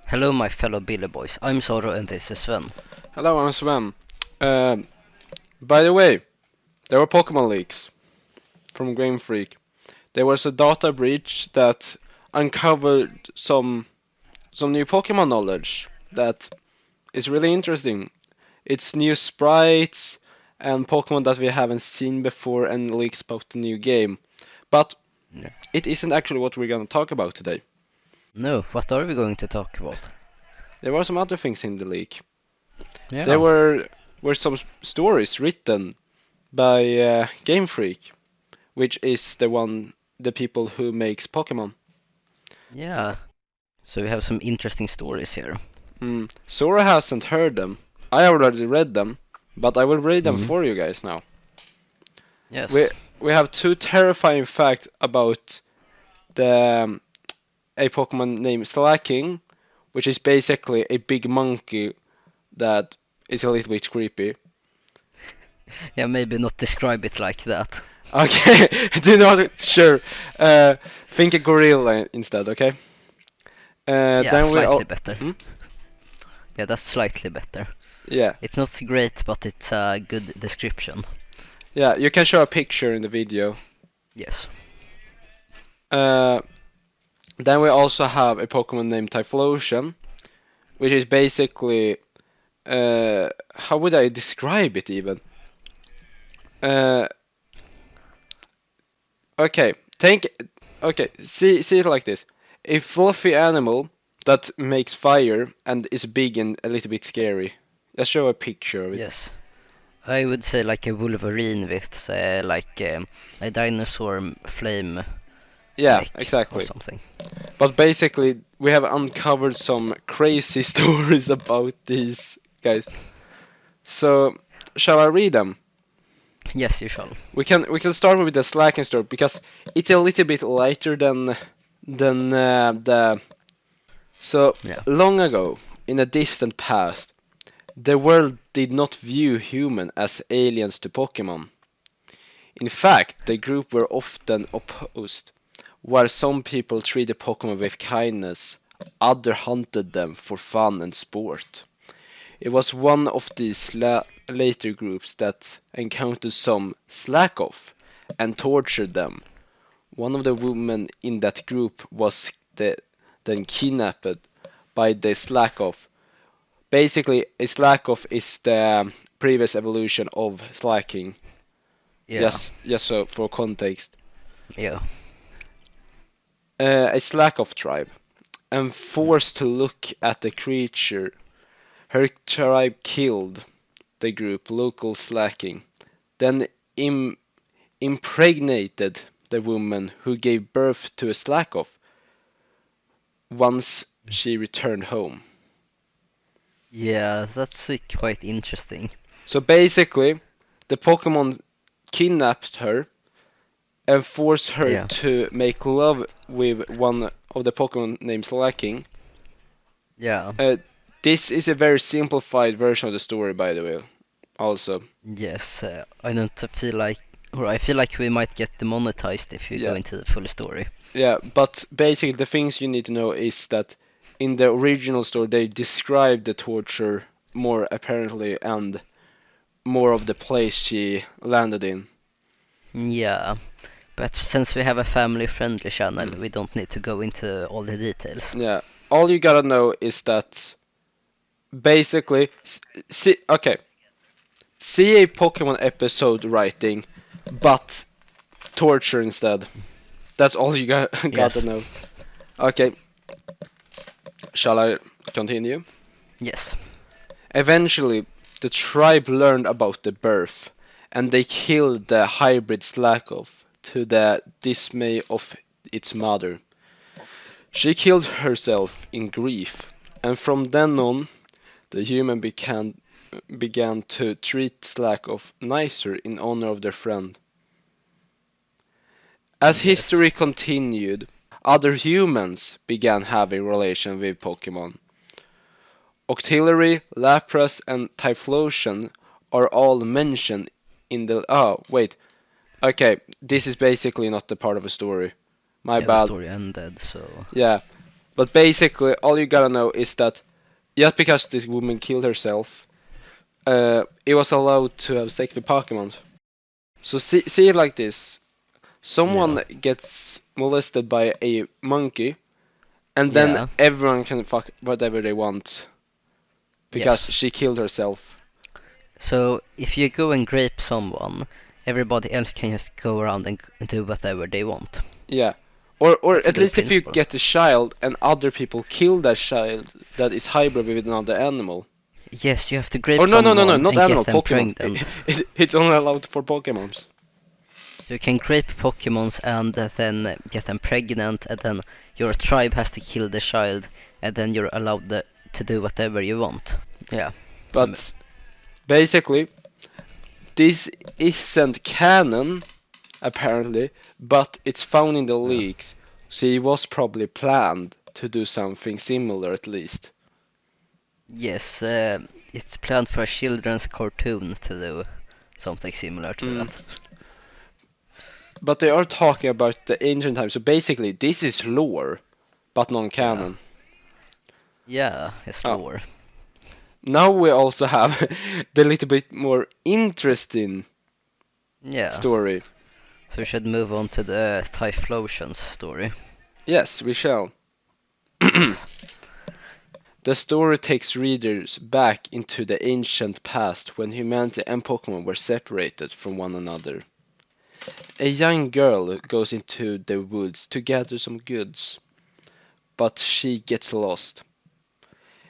Hello, my fellow Billy Boys. I'm Zorro and this is Sven. Hello, I'm Sven. By the way, there were Pokemon leaks from Game Freak. There was a data breach that uncovered some new Pokemon knowledge that is really interesting. It's new sprites and Pokemon that we haven't seen before and leaks about the new game. But Yeah. it isn't actually what we're gonna talk about today. No, what are we going to talk about? There were some other things in the leak. There Yeah, were some stories written by Game Freak, which is the people who makes Pokemon. yeah. So we have some interesting stories here. Sora hasn't heard them. I already read them, but I will read them Mm. for you guys now. We Yes. we have two terrifying facts about the a Pokemon named Slacking, which is basically a big monkey that is a little bit creepy. Yeah, maybe not describe it like that. Okay, do not sure. Think a gorilla instead, okay? Yeah, Then we slightly all. better. Hmm? Yeah, that's slightly better. Yeah, It's not great, but it's a good description. yeah. You can show a picture in the video. Yes. Uh, then we also have a Pokemon named Typhlosion, which is basically how would I describe it even? Uh, okay, think. Okay, see it like this: a fluffy animal that makes fire and is big and a little bit scary. Let's show a picture of it. Yes. I would say like a Wolverine with a dinosaur flame Yeah, neck or exactly. something. But basically, we have uncovered some crazy stories about these guys. So, shall I read them? Yes, you shall. We can start with the slacking story because it's a little bit lighter than the. So Yeah. long ago, in a distant past, the world did not view human as aliens to Pokemon. In fact, the group were often opposed. While some people treated Pokemon with kindness, others hunted them for fun and sport. It was one of these later groups that encountered some slack-off and tortured them. One of the women in that group was then kidnapped by the slack-off. Basically, a slack-off is the previous evolution of slacking. Yeah. Yes, so for context. Yeah. A slack-off tribe. And forced to look at the creature, her tribe killed the group local slacking, then impregnated the woman who gave birth to a slack-off once she returned home. Yeah, that's quite interesting. So basically, the Pokemon kidnapped her and forced her Yeah. to make love with one of the Pokemon named Slacking. Yeah. Uh, this is a very simplified version of the story, by the way. Also, Yes, I don't feel like, or I feel like we might get demonetized if you go yeah, into the full story. yeah. But basically, the things you need to know is that in the original story, they describe the torture more apparently and more of the place she landed in. Yeah, but since we have a family-friendly channel, Mm. we don't need to go into all the details. Yeah, all you gotta know is that basically, see a Pokemon episode writing, but torture instead. That's all you gotta Yes. know. Okay, shall I continue? Yes. Eventually, the tribe learned about the birth, and they killed the hybrid Slakoth to the dismay of its mother. She killed herself in grief, and from then on, the human began to treat Slakoth nicer in honor of their friend. As history Yes. continued, other humans began having relation with Pokemon. Octillery, Lapras, and Typhlosion are all mentioned in the. Oh, wait. Okay, this is basically not the part of a story. My Yeah, the bad. story ended, so... Yeah. But basically, all you gotta know is that just because this woman killed herself, it was allowed to have sex with Pokemon. So see it like this: someone gets molested by a monkey, and then Yeah. everyone can fuck whatever they want because Yes. she killed herself. So if you go and rape someone, everybody else can just go around and do whatever they want. Yeah. Or That's a at good least if you principle. get a child and other people kill that child that is hybrid with another animal. Yes, you have to Or grape no, someone not and get animal, them Pokemon. pregnant. It's only allowed for Pokemons. So you can grape Pokemons and then get them pregnant, and then your tribe has to kill the child, and then you're allowed to do whatever you want. Yeah. But basically, this isn't canon, apparently, but it's found in the Yeah. leaks, so it was probably planned to do something similar at least. Yes, it's planned for a children's cartoon to do something similar to Mm. that. But they are talking about the ancient times, so basically this is lore, but Yeah. non-canon. Yeah, it's Oh. lore. Now we also have the little bit more interesting Yeah. story. So we should move on to the Typhlosion's story. Yes, we shall. Yes. The story takes readers back into the ancient past when humanity and Pokemon were separated from one another. A young girl goes into the woods to gather some goods, but she gets lost.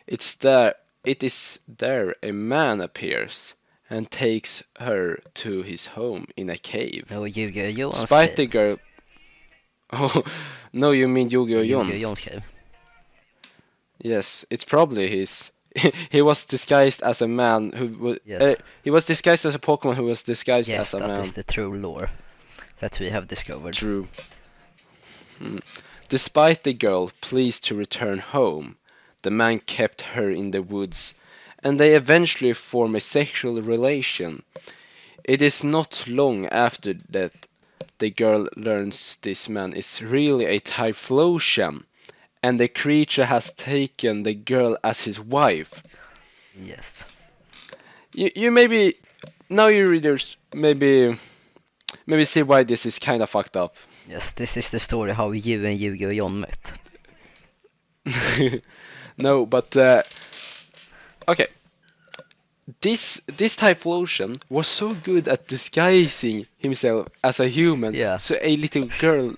It is there a man appears and takes her to his home in a cave. No, Yu-Gi-Oh! Johan's Despite the cave. girl. Oh, no, you mean Yu-Gi-Oh! Yu-Gi-Oh! Jon. Johan's cave. Yes, it's probably his. He was disguised as a man who was. Yes. He was disguised as a Pokemon who was disguised Yes, as a that is man. the true lore that we have discovered. True. Hmm. Despite the girl pleased to return home, the man kept her in the woods, and they eventually form a sexual relation. It is not long after that the girl learns this man is really a Typhlosion, and the creature has taken the girl as his wife. Yes. You maybe now you readers maybe see why this is kind of fucked up. Yes, this is the story how you and Yu-Gi-Oh! Jon met. No, but okay. This Typhlosion was so good at disguising himself as a human, Yeah. so a little girl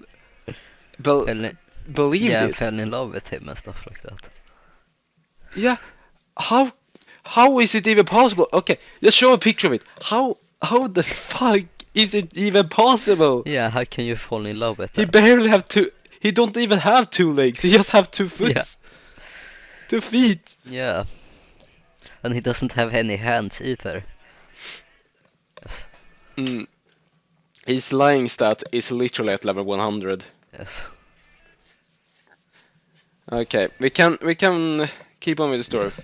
bel believed it. Fell in love with him and stuff like that. Yeah, how is it even possible? Okay, just show a picture of it. How the fuck is it even possible? Yeah, how can you fall in love with He that? barely have two. He don't even have two legs. He just have 2 foot. Yeah. 2 feet. Yeah. And he doesn't have any hands either. Yes. Mm. His lying stat is literally at level 100. Yes. Okay, we can keep on with the story. Yes.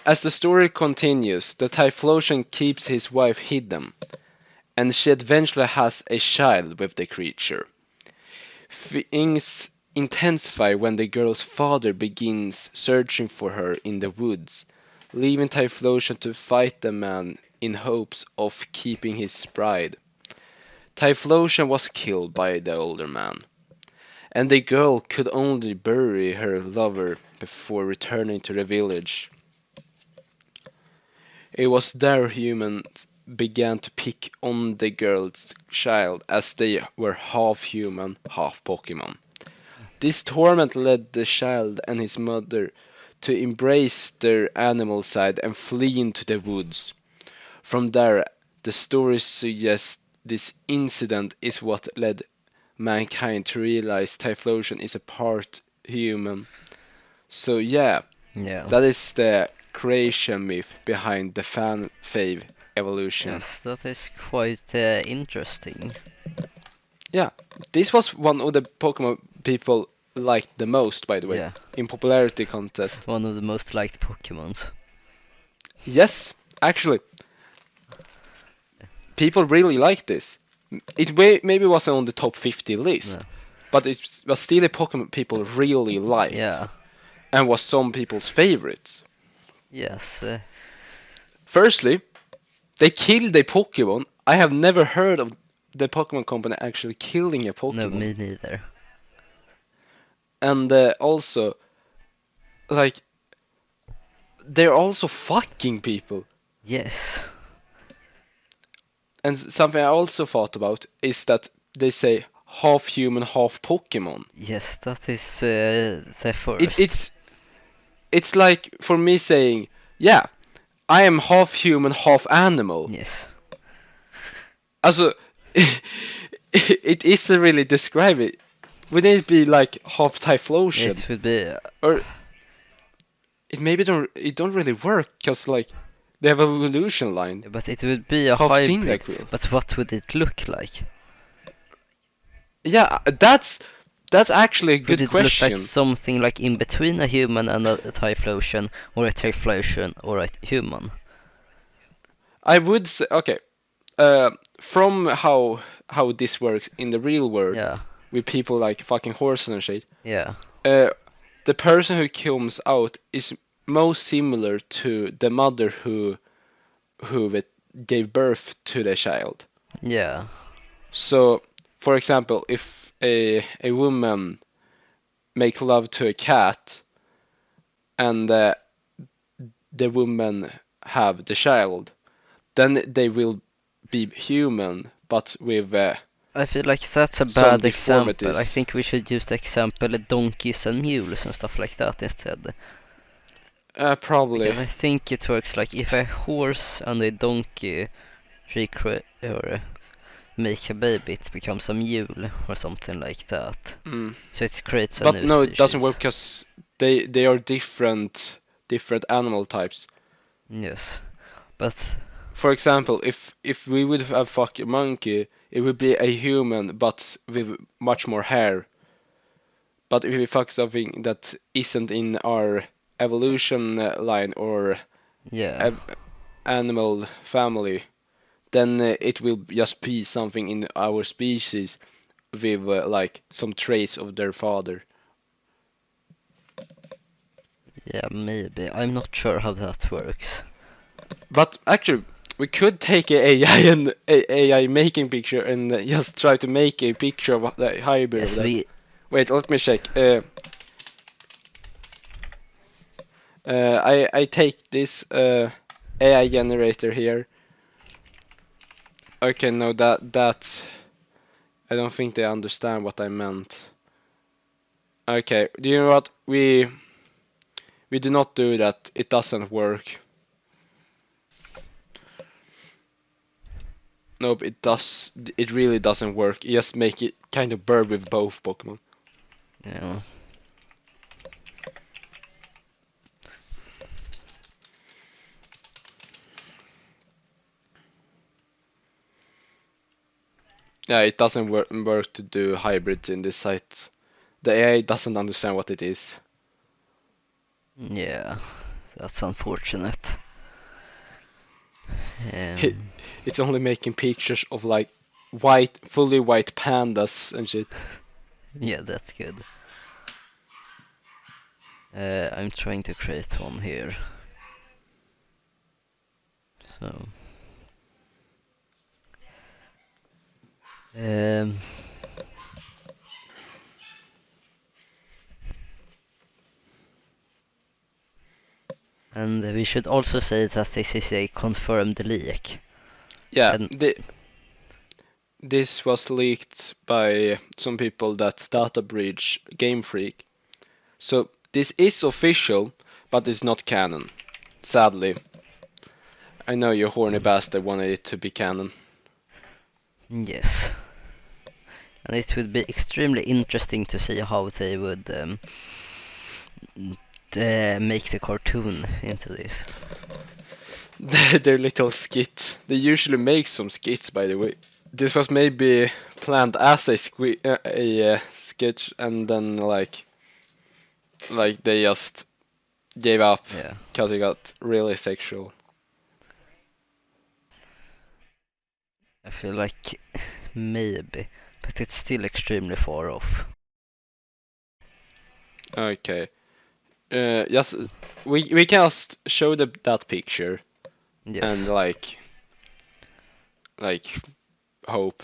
As the story continues, the Typhlosion keeps his wife hidden, and she eventually has a child with the creature. Things intensify when the girl's father begins searching for her in the woods, leaving Typhlosion to fight the man in hopes of keeping his bride. Typhlosion was killed by the older man, and the girl could only bury her lover before returning to the village. It was there humans began to pick on the girl's child as they were half human, half Pokemon. This torment led the child and his mother to embrace their animal side and flee into the woods. From there, the story suggests this incident is what led mankind to realize Typhlosion is a part human. So yeah, Yeah. that is the creation myth behind the fan fave evolution. Yes, that is quite interesting. Yeah, this was one of the Pokemon people liked the most, by the way, Yeah. in popularity contest. One of the most liked Pokemons. Yes, actually, people really liked this. It maybe wasn't on the top 50 list, Yeah. but it was still a Pokemon people really liked. Yeah. and was some people's favorites. Yes. Firstly, they killed a Pokemon. I have never heard of the Pokemon Company actually killing a No, Pokemon. me neither. And also, like, they're also fucking people. Yes. And something I also thought about is that they say half human, half Pokemon. Yes, that is the first. It's like for me saying, yeah, I am half human, half animal. Yes. Also, it isn't really describe it. Wouldn't it be like half Typhlosion? It would be. Or it maybe don't really work because like they have a evolution line. But it would be a Half hybrid. Cyndaquil. But what would it look like? Yeah, that's actually a Would good it question. look like something like in between a human and a Typhlosion, or a Typhlosion or a human? I would say okay. From how this works in the real world Yeah. with people like fucking horses and shit. Yeah. The person who comes out is most similar to the mother who gave birth to the child. Yeah. So, for example, if a woman make love to a cat and the woman have the child, then they will be human, but with I feel like that's a some bad example. deformities. I think we should use the example donkeys and mules and stuff like that instead. Probably. Because I think it works like if a horse and a donkey or make a baby, it becomes a mule or something like that. Mm. So it creates a But new no, species. it doesn't work because they are different animal types. Yes, but For example, if we would have fucked a monkey, it would be a human but with much more hair. But if we fuck something that isn't in our evolution line or yeah, animal family, then it will just be something in our species with like some traits of their father. yeah, maybe. I'm not sure how that works. But actually, we could take a AI and AI making picture and just try to make a picture of the hybrid Yes, of that. we. Wait, let me check. I take this AI generator here. Okay, no, that I don't think they understand what I meant. Okay, do you know what? We do not do that. It doesn't work. Nope, it does. It really doesn't work. You just make it kind of blur with both Pokemon. Yeah. Yeah, it doesn't work to do hybrids in this site. The AI doesn't understand what it is. Yeah, that's unfortunate. It's only making pictures of like fully white pandas and shit. Yeah, that's good. I'm trying to create one here. So. And we should also say that this is a confirmed leak. Yeah, And this was leaked by some people that data breach Game Freak. So this is official, but it's not canon. Sadly. I know you horny bastard wanted it to be canon. yes. And it would be extremely interesting to see how they would make the cartoon into this. Their little skit. They usually make some skits, by the way. This was maybe planned as a sketch, and then like they just gave up because it got really sexual. I feel like maybe, but it's still extremely far off. Okay. Just we can just show that picture and Yes, like hope.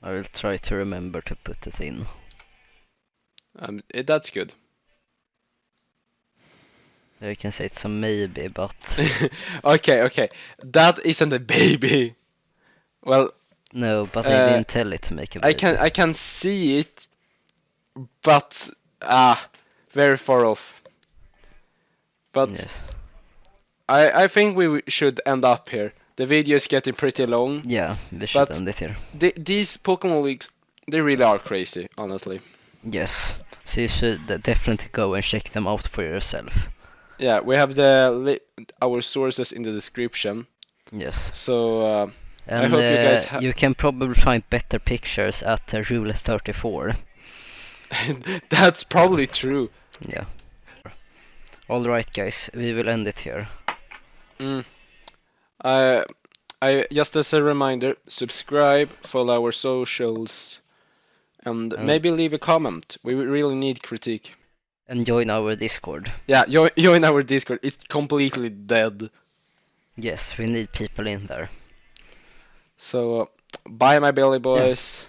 I will try to remember to put it in. That's good. You can say it's a maybe, but Okay. That isn't a baby. Well, no, but I didn't tell it to make a baby. I can see it, but very far off. But Yes. I think we should end up here. The video is getting pretty long, Yeah, we should but end it here. these Pokemon leagues, they really are crazy, honestly. Yes. So you should definitely go and check them out for yourself. Yeah, we have our sources in the description. Yes. So I And hope you guys you can probably find better pictures at Rule 34. That's probably true. Yeah. Alright guys, we will end it here. Mm. I just as a reminder, subscribe, follow our socials, and maybe leave a comment. We really need critique. And join our Discord. Yeah, join our Discord. It's completely dead. Yes, we need people in there. So, bye my Billy boys.